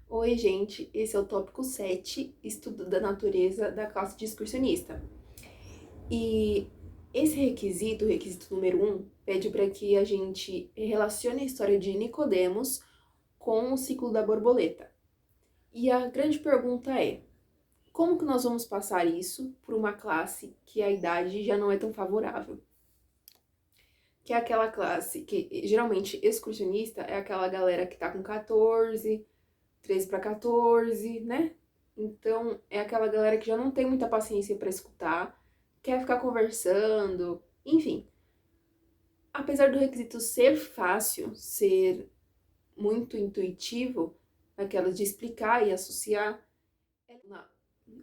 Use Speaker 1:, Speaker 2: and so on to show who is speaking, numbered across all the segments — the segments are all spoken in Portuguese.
Speaker 1: Oi, gente, esse é o tópico 7, estudo da natureza da classe de excursionista. E esse requisito, o requisito número 1, pede para que a gente relacione a história de Nicodemos com o ciclo da borboleta. E a grande pergunta é, como que nós vamos passar isso por uma classe que a idade já não é tão favorável? Que é aquela classe que, geralmente, excursionista é aquela galera que tá com 14, 13 para 14, né? Então, é aquela galera que já não tem muita paciência para escutar, quer ficar conversando, enfim. Apesar do requisito ser fácil, ser muito intuitivo, aquela de explicar e associar,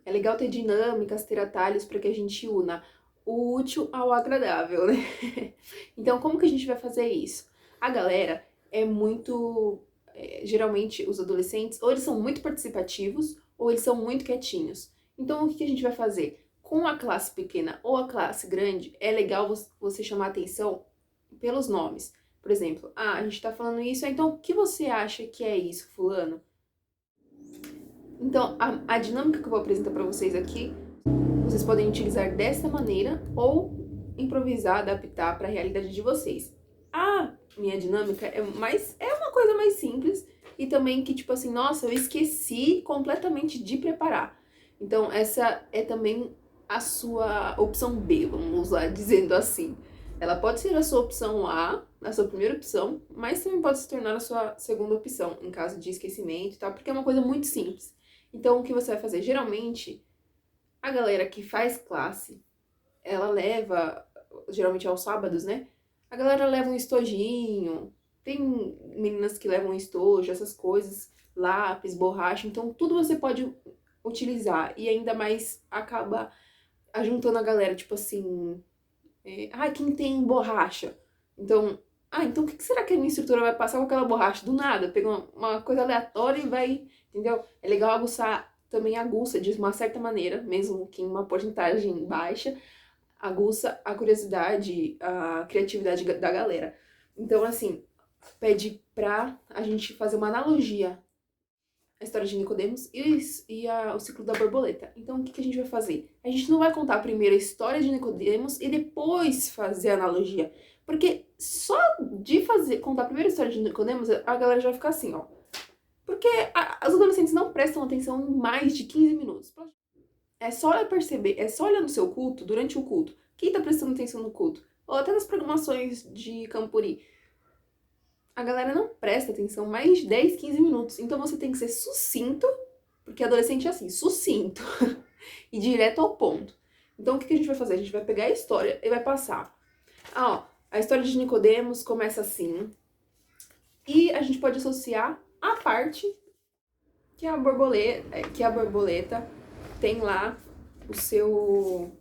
Speaker 1: é legal ter dinâmicas, ter atalhos para que a gente una o útil ao agradável, né? Então, como que a gente vai fazer isso? A galera é muito geralmente os adolescentes, ou eles são muito participativos, ou eles são muito quietinhos. Então, o que a gente vai fazer? Com a classe pequena ou a classe grande, é legal você chamar atenção pelos nomes. Por exemplo, a gente tá falando isso, então o que você acha que é isso, fulano? Então, a dinâmica que eu vou apresentar para vocês aqui, vocês podem utilizar dessa maneira ou improvisar, adaptar para a realidade de vocês. A minha dinâmica é uma coisa mais simples e também que, tipo assim, nossa, eu esqueci completamente de preparar. Então, essa é também a sua opção B, vamos lá dizendo assim. Ela pode ser a sua opção A, a sua primeira opção, mas também pode se tornar a sua segunda opção, em caso de esquecimento e tal, porque é uma coisa muito simples. Então, o que você vai fazer? Geralmente, a galera que faz classe, ela leva, geralmente aos sábados, né? A galera leva um estojinho, tem meninas que levam estojo, essas coisas, lápis, borracha, então tudo você pode utilizar e ainda mais acaba ajuntando a galera, tipo assim, quem tem borracha? Então, então o que será que a minha instrutora vai passar com aquela borracha? Do nada, pega uma coisa aleatória e vai, entendeu? É legal aguçar, também aguça de uma certa maneira, mesmo que em uma porcentagem baixa, aguça a curiosidade, a criatividade da galera. Então, assim, pede pra a gente fazer uma analogia à história de Nicodemos o ciclo da borboleta. Então, o que a gente vai fazer? A gente não vai contar primeiro a história de Nicodemos e depois fazer a analogia. Porque só de contar primeiro a história de Nicodemos, a galera já vai ficar assim, ó. Porque os adolescentes não prestam atenção em mais de 15 minutos. É só perceber, é só olhar no seu culto, durante o culto, quem tá prestando atenção no culto, ou até nas programações de Campuri. A galera não presta atenção mais de 10, 15 minutos. Então você tem que ser sucinto, porque adolescente é assim, sucinto, e direto ao ponto. Então o que a gente vai fazer? A gente vai pegar a história e vai passar. A história de Nicodemos começa assim, e a gente pode associar a parte que a borboleta tem lá o seu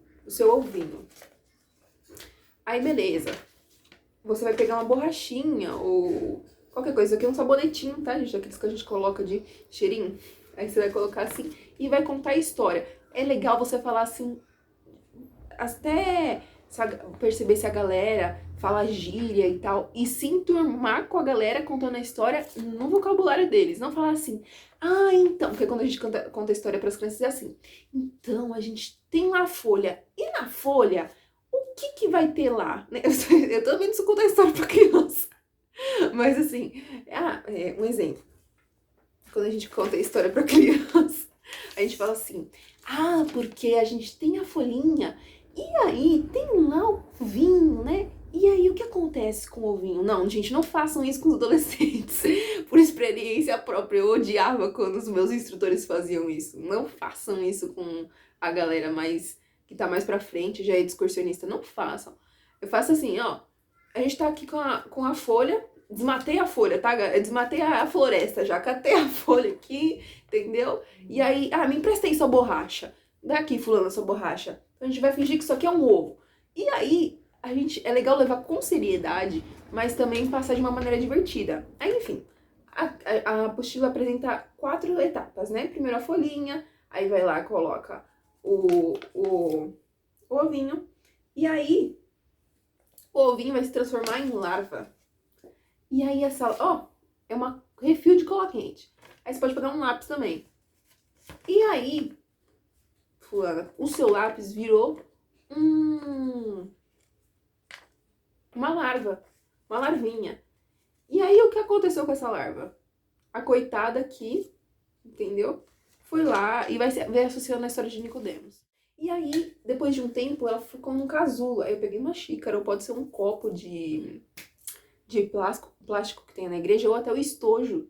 Speaker 1: ovinho. Aí, beleza. Você vai pegar uma borrachinha ou qualquer coisa. Isso aqui é um sabonetinho, tá, gente? Aqueles que a gente coloca de cheirinho. Aí você vai colocar assim e vai contar a história. É legal você falar assim, até perceber se a galera fala gíria e tal, e se enturmar com a galera contando a história no vocabulário deles. Não falar assim, então, porque quando a gente conta a história para as crianças é assim, então a gente tem uma folha, e na folha, o que vai ter lá? Eu também não sou contar a história para criança, mas assim, um exemplo. Quando a gente conta a história para criança, a gente fala assim, porque a gente tem a folhinha, e aí tem lá o vinho, né? E aí o que acontece com o vinho? Não, gente, não façam isso com os adolescentes. Por experiência própria, eu odiava quando os meus instrutores faziam isso. Não façam isso com a galera que tá mais pra frente, já é excursionista. Não façam. Eu faço assim, ó. A gente tá aqui com a folha. Desmatei a folha, tá? Desmatei a floresta já. Catei a folha aqui, entendeu? E aí, me emprestei sua borracha. Daqui, fulano, sua borracha. Então a gente vai fingir que isso aqui é um ovo. E aí, é legal levar com seriedade, mas também passar de uma maneira divertida. Aí, enfim, a apostila apresenta 4 etapas, né? Primeiro a folhinha, aí vai lá, coloca o ovinho, e aí o ovinho vai se transformar em larva. E aí essa, é uma refil de cola quente. Aí você pode pegar um lápis também. E aí, fulana, o seu lápis virou uma larva, uma larvinha. E aí, o que aconteceu com essa larva? A coitada aqui, entendeu? Foi lá e vai associando a história de Nicodemos. E aí, depois de um tempo, ela ficou num casulo. Aí eu peguei uma xícara, ou pode ser um copo de plástico que tem na igreja, ou até o estojo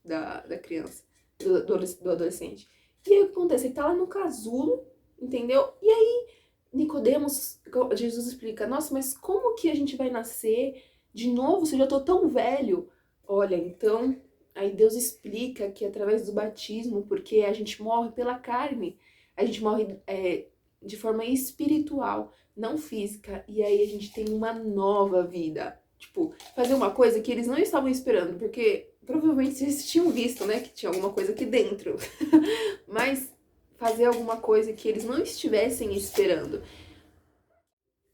Speaker 1: da criança, do adolescente. E aí o que acontece? Ele tá lá no casulo, entendeu? E aí, Nicodemos, Jesus explica, nossa, mas como que a gente vai nascer de novo se eu já tô tão velho? Olha, então, aí Deus explica que através do batismo, porque a gente morre pela carne, a gente morre de forma espiritual, não física, e aí a gente tem uma nova vida. Tipo, fazer uma coisa que eles não estavam esperando, porque provavelmente eles tinham visto, né, que tinha alguma coisa aqui dentro. Mas fazer alguma coisa que eles não estivessem esperando.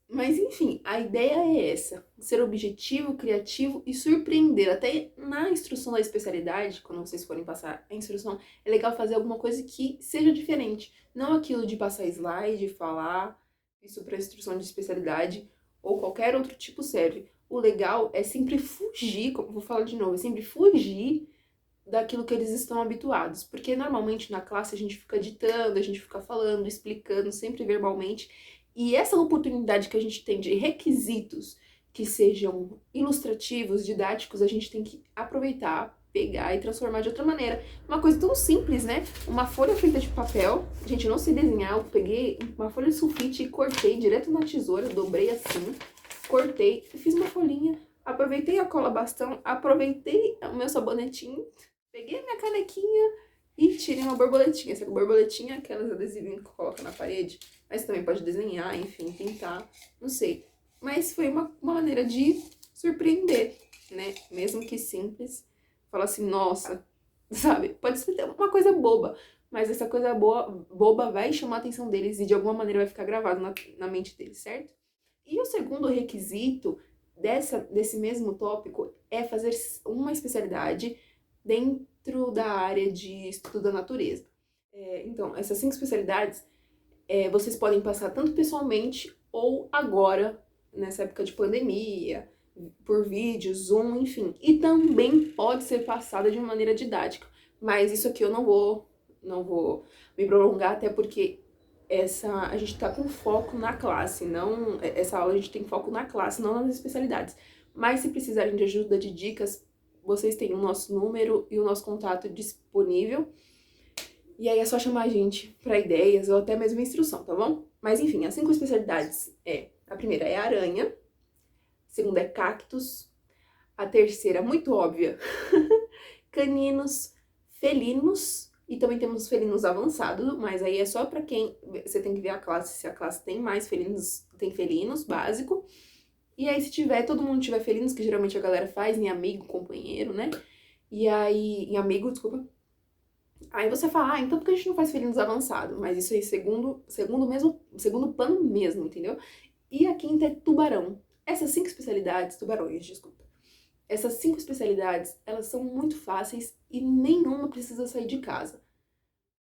Speaker 1: Mas enfim, a ideia é essa: ser objetivo, criativo e surpreender. Até na instrução da especialidade, quando vocês forem passar a instrução, é legal fazer alguma coisa que seja diferente. Não aquilo de passar slide, falar, isso para instrução de especialidade ou qualquer outro tipo serve. O legal é sempre fugir, vou falar de novo, é sempre fugir daquilo que eles estão habituados. Porque normalmente na classe a gente fica ditando, a gente fica falando, explicando, sempre verbalmente. E essa oportunidade que a gente tem de requisitos que sejam ilustrativos, didáticos, a gente tem que aproveitar, pegar e transformar de outra maneira. Uma coisa tão simples, né? Uma folha feita de papel. Gente, eu não sei desenhar, eu peguei uma folha de sulfite e cortei direto na tesoura, dobrei assim, cortei e fiz uma folhinha. Aproveitei a cola bastão, aproveitei o meu sabonetinho, peguei a minha canequinha e tirei uma borboletinha. Essa borboletinha é aquelas adesivinhas que coloca na parede, mas também pode desenhar, enfim, pintar, não sei. Mas foi uma maneira de surpreender, né? Mesmo que simples. Falar assim, nossa, sabe? Pode ser uma coisa boba, mas essa coisa boba vai chamar a atenção deles e de alguma maneira vai ficar gravado na mente deles, certo? E o segundo requisito desse mesmo tópico é fazer uma especialidade dentro da área de estudo da natureza. Então, essas 5 especialidades vocês podem passar tanto pessoalmente ou agora, nessa época de pandemia, por vídeo, Zoom, enfim. E também pode ser passada de uma maneira didática. Mas isso aqui eu não vou me prolongar, até porque a gente tá com foco na classe, não... Essa aula a gente tem foco na classe, não nas especialidades. Mas se precisarem de ajuda, de dicas, vocês têm o nosso número e o nosso contato disponível. E aí é só chamar a gente pra ideias ou até mesmo instrução, tá bom? Mas enfim, as 5 especialidades a primeira é aranha, a segunda é cactos, a terceira, muito óbvia, caninos, felinos, e também temos felinos avançados, mas aí é só pra quem, você tem que ver a classe, se a classe tem mais felinos, tem felinos, básico. E aí se todo mundo tiver felinos, que geralmente a galera faz em amigo, companheiro, né? E aí, em amigo, desculpa. Aí você fala, então por que a gente não faz felinos avançados? Mas isso aí segundo plano mesmo, entendeu? E a quinta é tubarão. Essas 5 especialidades, tubarões, desculpa. Essas 5 especialidades, elas são muito fáceis e nenhuma precisa sair de casa.